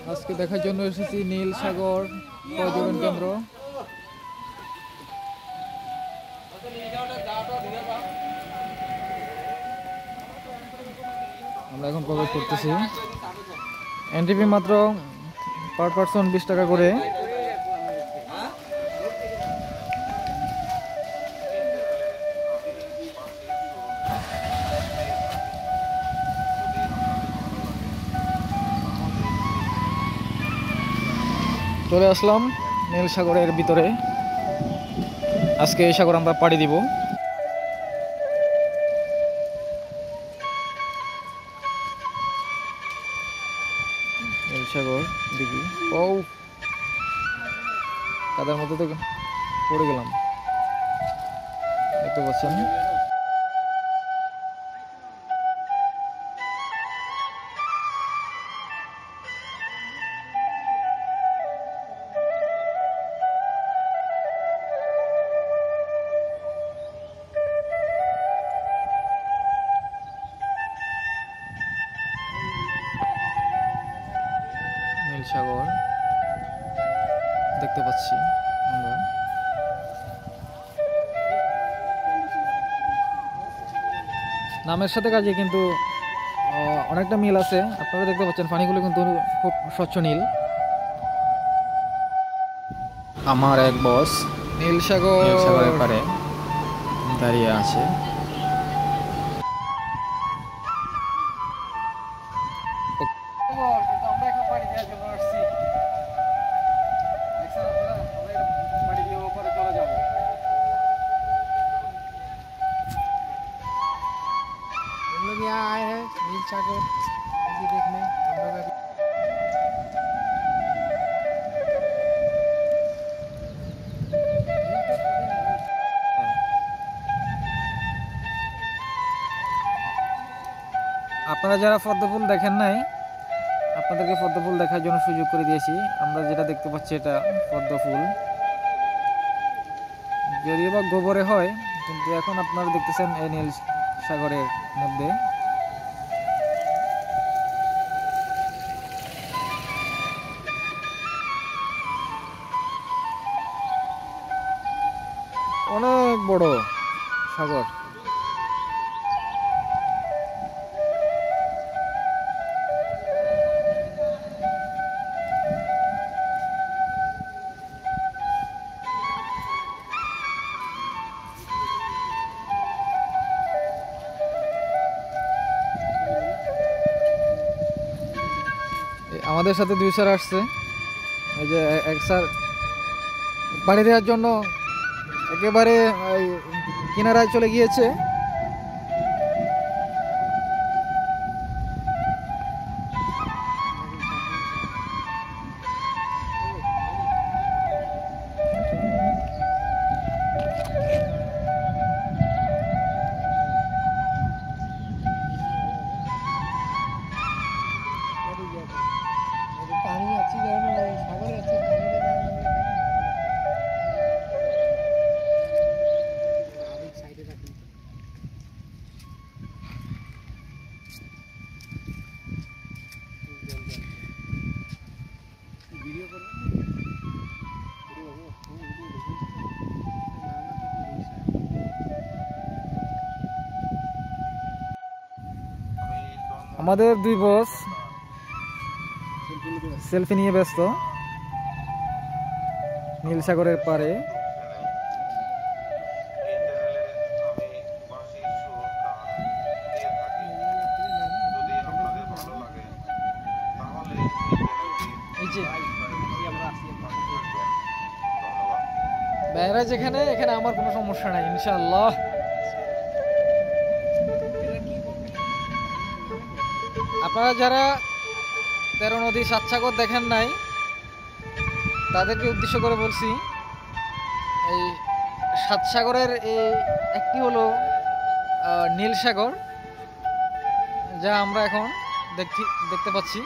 আজকে দেখার জন্য এসেছি নীল সাগর পর্যটন কেন্দ্র। আমরা এখন প্রবেশ করতেছি। এন্ট্রি ফি মাত্র পার পারসন 20 টাকা করে। চলে আসলাম নীল সাগরের ভিতরে। আজকে এই সাগর আমরা পাড়ি দিব। নীল সাগর দেখি, ও কাদার মধ্যে তো পড়ে গেলাম, দেখতে পাচ্ছেন। নীল সাগর দেখতে পাচ্ছি আমরা। নামের সাথে কাজে কিন্তু অনেকটা মিল আছে। আপনারা দেখতে পাচ্ছেন পানিগুলো কিন্তু খুব স্বচ্ছ নীল। আমার এক বস নীল সাগরের পারে দাঁড়িয়ে আছে। यहाँ आए हैं नील सागर देखने। আপনারা যারা পদ্মফুল দেখেন নাই, আপনাদেরকে পদ্মফুল দেখার জন্য সুযোগ করে দিয়েছি। আমরা যেটা দেখতে পাচ্ছি এটা পদ্মফুল, যদিও বা গোবরে হয়, কিন্তু এখন আপনারা দেখতেছেন এই নীল সাগরের মধ্যে। অনেক বড় সাগর। আমাদের সাথে 2 স্যার আসছে। এই যে এক স্যার পাড়ি দেওয়ার জন্য একেবারে কিনারায় চলে গিয়েছে। पानी अच्छी जगह में सागर अच्छी साइडे रखी वीडियो कर আমাদের 2 বস সেলফি নিয়ে ব্যস্ত নীল সাগরের পারে। বাইরে যেখানে, এখানে আমার কোনো সমস্যা নাই ইনশাআল্লাহ। আপনারা যারা 13 নদী 7 সাগর দেখেন নাই, তাদেরকে উদ্দেশ্য করে বলছি, এই 7 সাগরের এই একটি হলো নীল সাগর, যা আমরা এখন দেখতে পাচ্ছি।